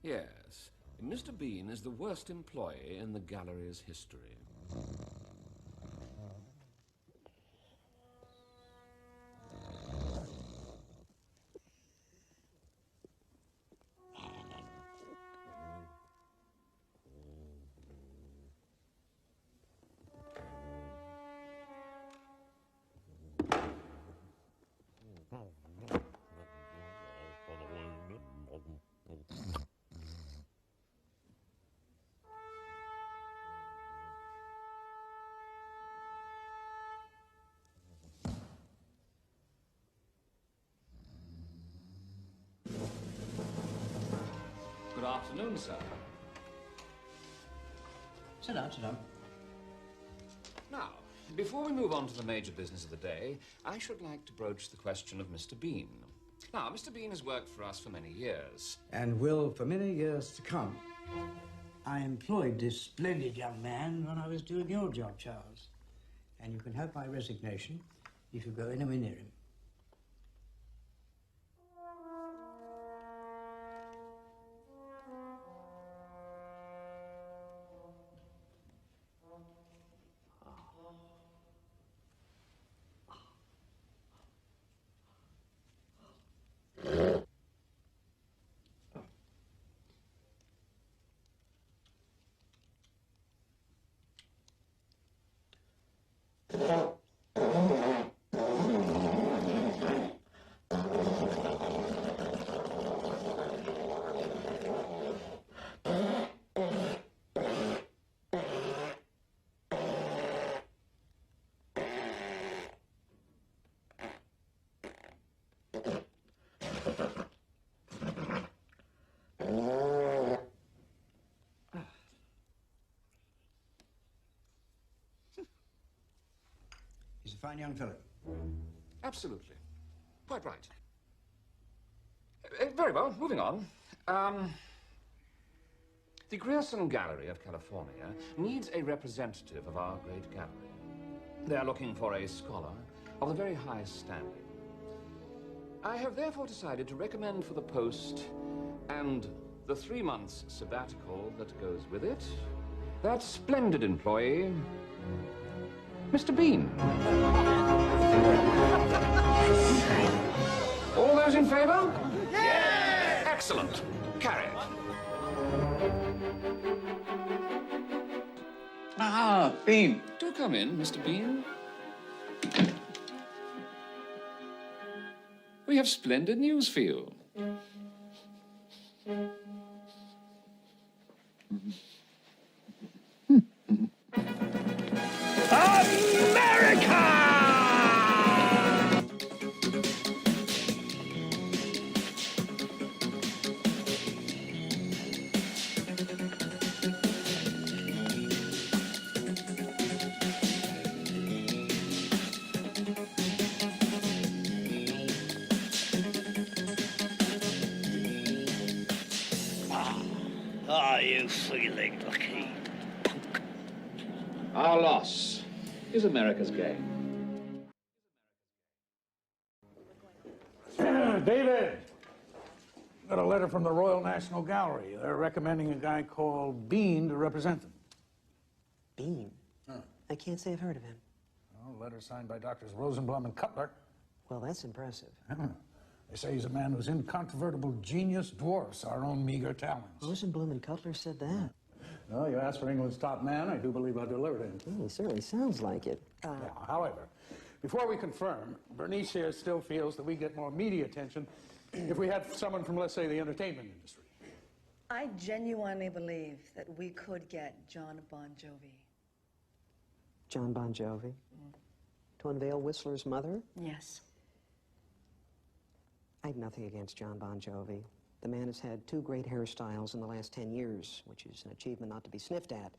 Yes. Mr. Bean is the worst employee in the gallery's history. Good afternoon, sir. Sit down, sit down. Now, before we move on to the major business of the day, I should like to broach the question of Mr. Bean. Now, Mr. Bean has worked for us for many years. And will for many years to come. I employed this splendid young man when I was doing your job, Charles. And you can have my resignation if you go anywhere near him. He's a fine young fellow. Absolutely. Quite right. Very well, moving on. The Grierson Gallery of California needs a representative of our great gallery. They are looking for a scholar of the very highest standing. I have therefore decided to recommend for the post and the 3 months sabbatical that goes with it, that splendid employee, Mr. Bean. All those in favor? Yes! Excellent. Carry it. Ah, Bean. Do come in, Mr. Bean. We have splendid news for you. America! Are you feeling lucky? Our loss is America's gain. David, got a letter from the Royal National Gallery. They're recommending a guy called Bean to represent them. Bean? I can't say I've heard of him. Well, letter signed by Doctors Rosenblum and Cutler. Well, that's impressive. They say he's a man whose incontrovertible genius dwarfs our own meager talents. Rosenblum and Cutler said that. Well, you asked for England's top man. I do believe I delivered it. He certainly sounds like it. However, before we confirm, Bernice here still feels that we get more media attention if we had someone from, let's say, the entertainment industry. I genuinely believe that we could get John Bon Jovi. John Bon Jovi? To unveil Whistler's mother? Yes. I have nothing against John Bon Jovi. The man has had 2 great hairstyles in the last 10 years, which is an achievement not to be sniffed at.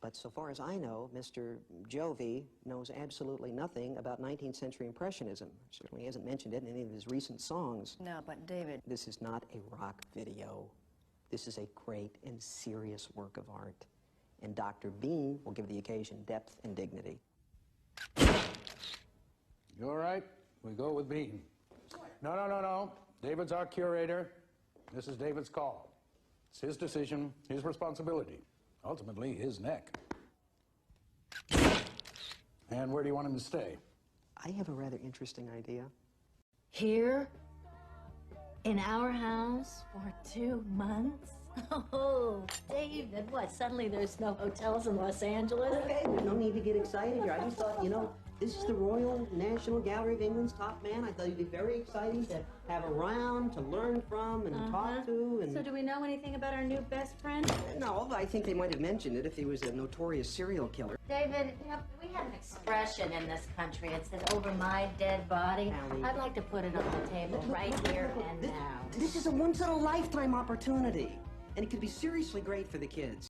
But so far as I know, Mr. Jovi knows absolutely nothing about 19th century Impressionism. Certainly hasn't mentioned it in any of his recent songs. No, but David... This is not a rock video. This is a great and serious work of art. And Dr. Bean will give the occasion depth and dignity. You all right? We go with Bean. No. David's our curator. This is David's call. It's his decision, his responsibility, ultimately his neck. And where do you want him to stay? I have a rather interesting idea. Here? In our house? For 2 months? Oh, David, what? Suddenly there's no hotels in Los Angeles? Okay, there's no need to get excited here. I just thought, you know, this is the Royal National Gallery of England's top man. I thought it'd be very exciting to have around, to learn from, and talk to, and... So do we know anything about our new best friend? No, but I think they might have mentioned it if he was a notorious serial killer. David, you know, we have an expression in this country. It says, over my dead body. Allie. I'd like to put it on the table right here and now. This is a once-in-a-lifetime opportunity, and it could be seriously great for the kids.